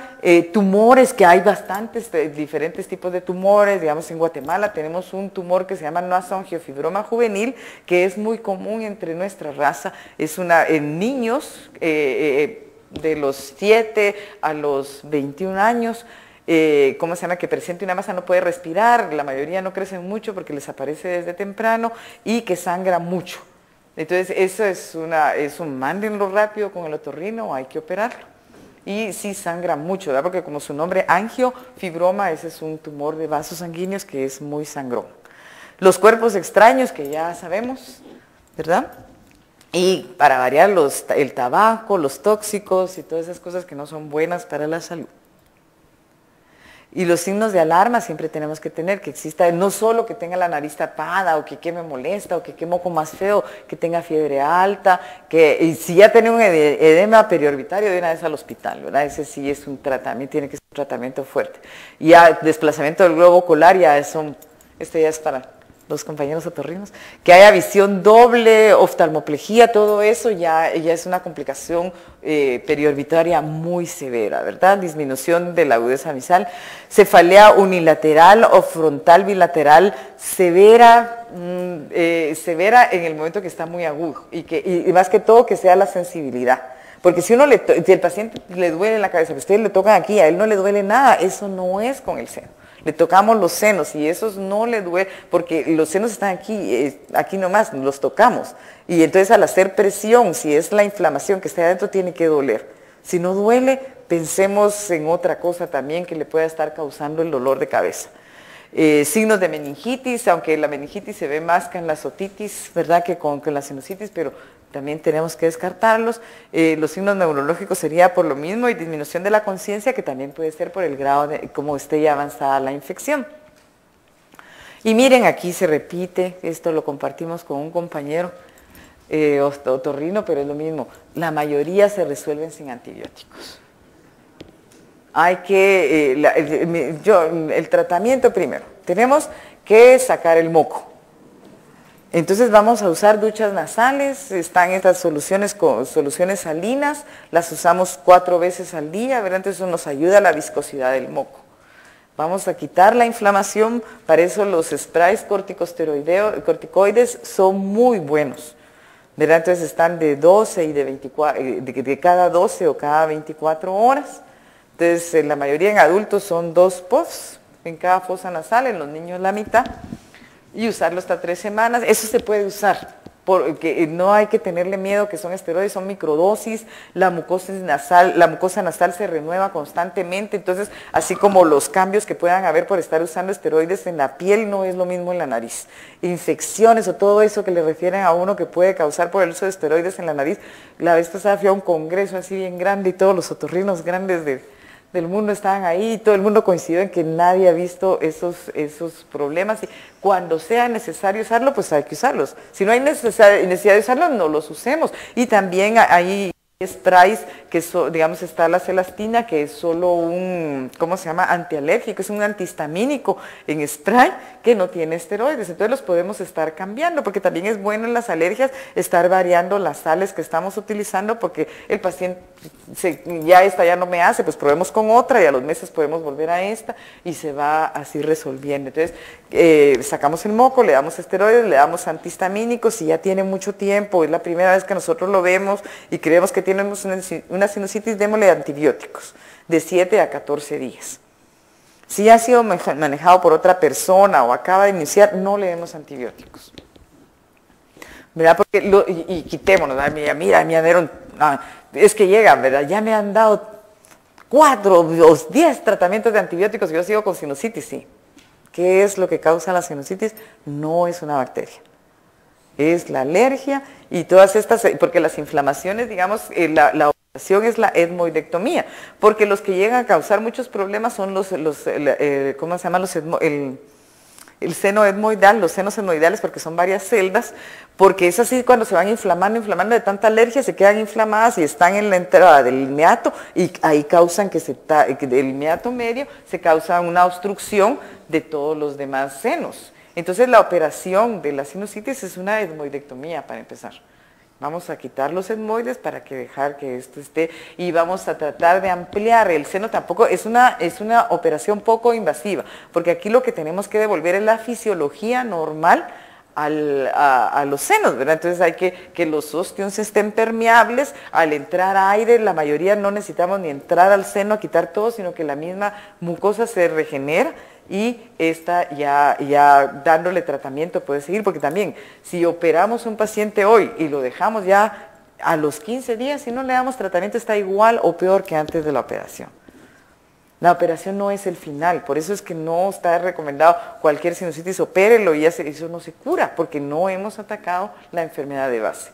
tumores, que hay bastantes diferentes tipos de tumores. Digamos, en Guatemala tenemos un tumor que se llama nasoangiofibroma juvenil, que es muy común entre nuestra raza. Es en niños de los 7 a los 21 años, ¿cómo se llama? Que presenta una masa, no puede respirar, la mayoría no crecen mucho porque les aparece desde temprano y que sangra mucho. Entonces, eso es mándenlo rápido con el otorrino, hay que operarlo. Y sí sangra mucho, ¿verdad? Porque como su nombre, angiofibroma, ese es un tumor de vasos sanguíneos que es muy sangrón. Los cuerpos extraños, que ya sabemos, ¿verdad? Y para variar, el tabaco, los tóxicos y todas esas cosas que no son buenas para la salud. Y los signos de alarma siempre tenemos que tener, que exista, no solo que tenga la nariz tapada, o que me molesta, o que moco más feo, que tenga fiebre alta, y si ya tiene un edema periorbitario, de una vez al hospital, ¿verdad? Ese sí es un tratamiento, tiene que ser un tratamiento fuerte. Y ya desplazamiento del globo ocular, ya ya es para los compañeros otorrinos, que haya visión doble, oftalmoplejía, todo eso ya es una complicación periorbitaria muy severa, ¿verdad? Disminución de la agudeza nasal, cefalea unilateral o frontal bilateral severa, severa en el momento que está muy agudo y más que todo que sea la sensibilidad. Porque si el paciente le duele la cabeza, que ustedes le tocan aquí, a él no le duele nada, eso no es con el seno. Le tocamos los senos y esos no le duele, porque los senos están aquí nomás, los tocamos. Y entonces al hacer presión, si es la inflamación que está adentro, tiene que doler. Si no duele, pensemos en otra cosa también que le pueda estar causando el dolor de cabeza. Signos de meningitis, aunque la meningitis se ve más que en la otitis, ¿verdad? Que con la sinusitis, pero también tenemos que descartarlos. Los signos neurológicos sería por lo mismo y disminución de la conciencia, que también puede ser por el grado de cómo esté ya avanzada la infección. Y miren, aquí se repite, esto lo compartimos con un compañero otorrino, pero es lo mismo, la mayoría se resuelven sin antibióticos. Hay que, el tratamiento primero, tenemos que sacar el moco. Entonces vamos a usar duchas nasales, están estas soluciones salinas, las usamos 4 veces al día, ¿verdad? Entonces eso nos ayuda a la viscosidad del moco. Vamos a quitar la inflamación, para eso los sprays corticoides son muy buenos, ¿verdad? Entonces están de 12 y de cada 12 o cada 24 horas. Entonces la mayoría en adultos son 2 puffs en cada fosa nasal, en los niños la mitad. Y usarlo hasta 3 semanas, eso se puede usar, porque no hay que tenerle miedo, que son esteroides, son microdosis, la mucosa nasal se renueva constantemente, entonces así como los cambios que puedan haber por estar usando esteroides en la piel, no es lo mismo en la nariz. Infecciones o todo eso que le refieren a uno que puede causar por el uso de esteroides en la nariz. La vez pasada fui a un congreso así bien grande y todos los otorrinos grandes del mundo estaban ahí y todo el mundo coincidió en que nadie ha visto esos problemas, y cuando sea necesario usarlo, pues hay que usarlos. Si no hay necesidad de usarlos, no los usemos. Y también hay sprays que digamos, está la celastina, que es solo un, ¿cómo se llama?, antialérgico, es un antihistamínico en spray que no tiene esteroides, entonces los podemos estar cambiando, porque también es bueno en las alergias estar variando las sales que estamos utilizando, porque el paciente, ya esta ya no me hace, pues probemos con otra y a los meses podemos volver a esta y se va así resolviendo. Entonces sacamos el moco, le damos esteroides, le damos antihistamínicos, si ya tiene mucho tiempo, es la primera vez que nosotros lo vemos y creemos que tenemos una sinusitis, démosle antibióticos de 7 a 14 días. Si ha sido manejado por otra persona o acaba de iniciar, no le demos antibióticos. ¿Verdad? Porque y quitémonos, mira, me dieron, es que llegan, ¿verdad? Ya me han dado 4 o 10 tratamientos de antibióticos y yo sigo con sinusitis, sí. ¿Qué es lo que causa la sinusitis? No es una bacteria. Es la alergia y todas estas, porque las inflamaciones, digamos, la operación es la etmoidectomía, porque los que llegan a causar muchos problemas son ¿cómo se llama? El seno etmoidal, los senos etmoidales, porque son varias celdas, porque es así cuando se van inflamando de tanta alergia, se quedan inflamadas y están en la entrada del meato y ahí causan que del meato medio se causa una obstrucción de todos los demás senos. Entonces la operación de la sinusitis es una etmoidectomía para empezar. Vamos a quitar los etmoides para dejar que esto esté y vamos a tratar de ampliar el seno. Tampoco es una operación poco invasiva, porque aquí lo que tenemos que devolver es la fisiología normal a los senos, ¿verdad? Entonces hay que los osteos estén permeables, al entrar aire, la mayoría no necesitamos ni entrar al seno a quitar todo, sino que la misma mucosa se regenera y esta ya dándole tratamiento puede seguir, porque también si operamos a un paciente hoy y lo dejamos ya a los 15 días, si no le damos tratamiento está igual o peor que antes de la operación. La operación no es el final, por eso es que no está recomendado cualquier sinusitis, opérelo y eso no se cura, porque no hemos atacado la enfermedad de base.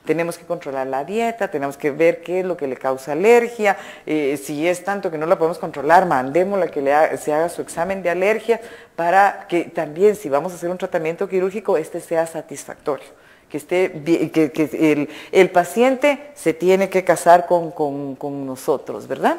Tenemos que controlar la dieta, tenemos que ver qué es lo que le causa alergia, si es tanto que no la podemos controlar, mandémosla que se haga su examen de alergia para que también si vamos a hacer un tratamiento quirúrgico, este sea satisfactorio, que el paciente se tiene que casar con nosotros, ¿verdad?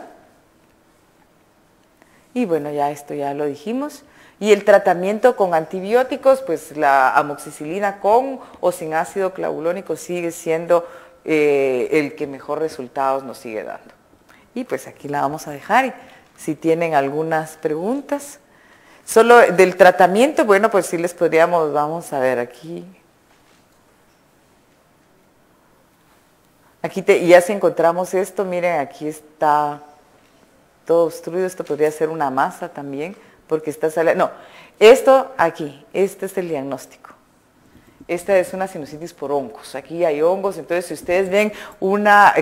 Y bueno, ya esto ya lo dijimos. Y el tratamiento con antibióticos, pues la amoxicilina con o sin ácido clavulónico sigue siendo el que mejor resultados nos sigue dando. Y pues aquí la vamos a dejar. Y si tienen algunas preguntas. Solo del tratamiento, bueno, pues sí les podríamos, vamos a ver aquí. Aquí ya si encontramos esto, miren, aquí está todo obstruido, esto podría ser una masa también, porque está saliendo, no, esto aquí, este es el diagnóstico. Esta es una sinusitis por hongos, aquí hay hongos, entonces si ustedes ven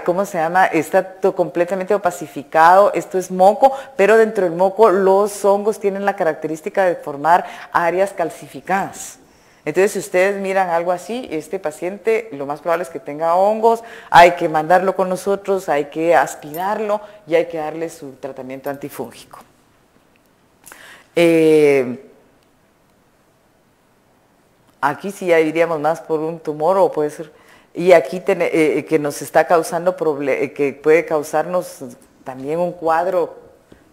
¿cómo se llama? Está completamente opacificado, esto es moco, pero dentro del moco los hongos tienen la característica de formar áreas calcificadas. Entonces, si ustedes miran algo así, este paciente lo más probable es que tenga hongos, hay que mandarlo con nosotros, hay que aspirarlo y hay que darle su tratamiento antifúngico. Aquí sí ya iríamos más por un tumor o puede ser, y aquí que nos está causando que puede causarnos también un cuadro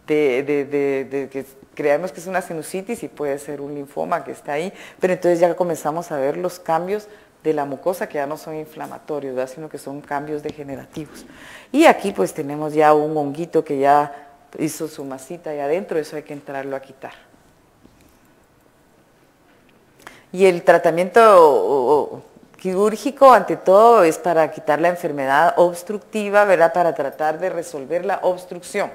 que creemos que es una sinusitis y puede ser un linfoma que está ahí, pero entonces ya comenzamos a ver los cambios de la mucosa que ya no son inflamatorios, ¿verdad? Sino que son cambios degenerativos. Y aquí pues tenemos ya un honguito que ya hizo su masita ahí adentro, eso hay que entrarlo a quitar. Y el tratamiento quirúrgico ante todo es para quitar la enfermedad obstructiva, ¿verdad? Para tratar de resolver la obstrucción.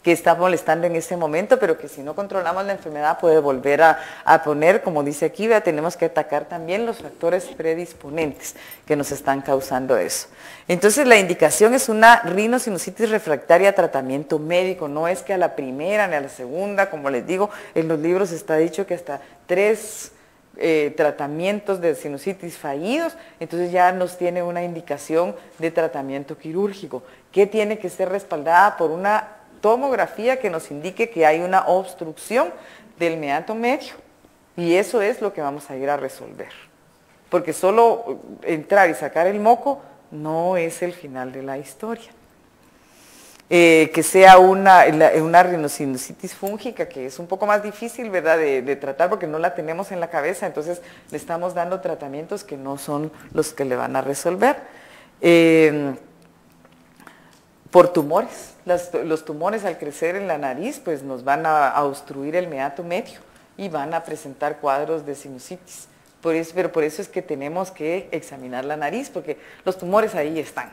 que está molestando en ese momento, pero que si no controlamos la enfermedad puede volver a poner, como dice aquí, vea, tenemos que atacar también los factores predisponentes que nos están causando eso. Entonces la indicación es una rinosinusitis refractaria a tratamiento médico, no es que a la primera ni a la segunda, como les digo, en los libros está dicho que hasta 3 tratamientos de sinusitis fallidos, entonces ya nos tiene una indicación de tratamiento quirúrgico, que tiene que ser respaldada por una tomografía que nos indique que hay una obstrucción del meato medio, y eso es lo que vamos a ir a resolver, porque solo entrar y sacar el moco no es el final de la historia. Que sea una rinosinusitis fúngica, que es un poco más difícil, ¿verdad?, de tratar porque no la tenemos en la cabeza, entonces le estamos dando tratamientos que no son los que le van a resolver. Por tumores, los tumores al crecer en la nariz pues nos van a obstruir el meato medio y van a presentar cuadros de sinusitis. Pero por eso es que tenemos que examinar la nariz, porque los tumores ahí están,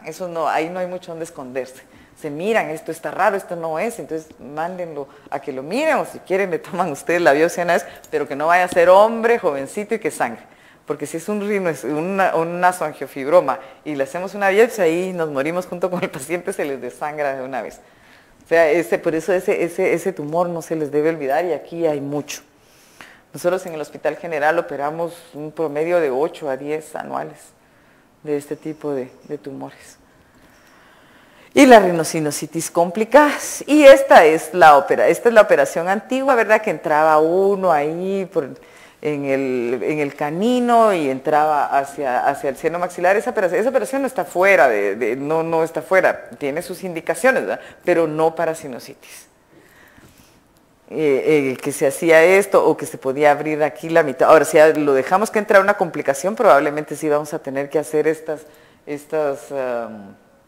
ahí no hay mucho donde esconderse. Se miran, esto está raro, esto no es, entonces mándenlo a que lo miren, o si quieren le toman ustedes la biopsia una vez, pero que no vaya a ser hombre, jovencito y que sangre. Porque si es un nasoangiofibroma y le hacemos una biopsia, ahí nos morimos junto con el paciente, se les desangra de una vez. O sea, por eso ese tumor no se les debe olvidar, y aquí hay mucho. Nosotros en el Hospital General operamos un promedio de 8 a 10 anuales de este tipo de tumores. Y la rinosinusitis complicadas. Y esta es la operación antigua, ¿verdad? Que entraba uno ahí en el canino y entraba hacia el seno maxilar. Esa operación no está fuera, no está fuera, tiene sus indicaciones, ¿verdad? Pero no para sinusitis. Que se hacía esto o que se podía abrir aquí la mitad. Ahora, si lo dejamos que entre una complicación, probablemente sí vamos a tener que hacer estas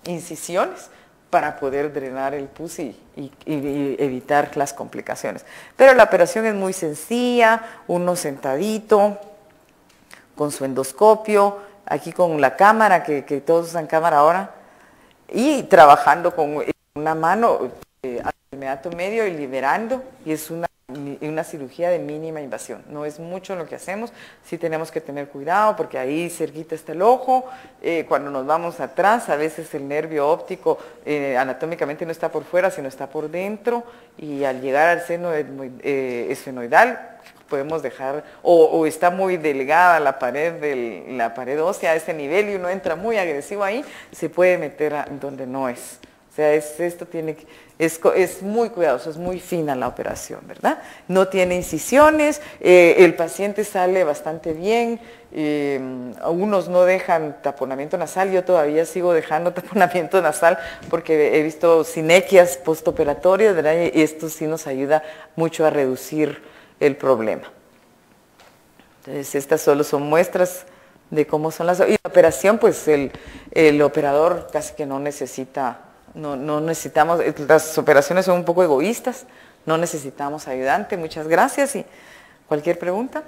incisiones para poder drenar el pus y evitar las complicaciones. Pero la operación es muy sencilla, uno sentadito, con su endoscopio, aquí con la cámara, que todos usan cámara ahora, y trabajando con una mano al meato medio y liberando, y es una cirugía de mínima invasión. No es mucho lo que hacemos, sí tenemos que tener cuidado porque ahí cerquita está el ojo, cuando nos vamos atrás a veces el nervio óptico anatómicamente no está por fuera sino está por dentro, y al llegar al seno esfenoidal podemos dejar, o está muy delgada la pared ósea a ese nivel y uno entra muy agresivo ahí, se puede meter donde no es. O sea, es muy cuidadoso, es muy fina la operación, ¿verdad? No tiene incisiones, el paciente sale bastante bien, unos no dejan taponamiento nasal, yo todavía sigo dejando taponamiento nasal porque he visto sinequias postoperatorias, ¿verdad? Y esto sí nos ayuda mucho a reducir el problema. Entonces, estas solo son muestras de cómo son y la operación, pues el operador casi que no necesita. No necesitamos, las operaciones son un poco egoístas, no necesitamos ayudante. Muchas gracias y cualquier pregunta.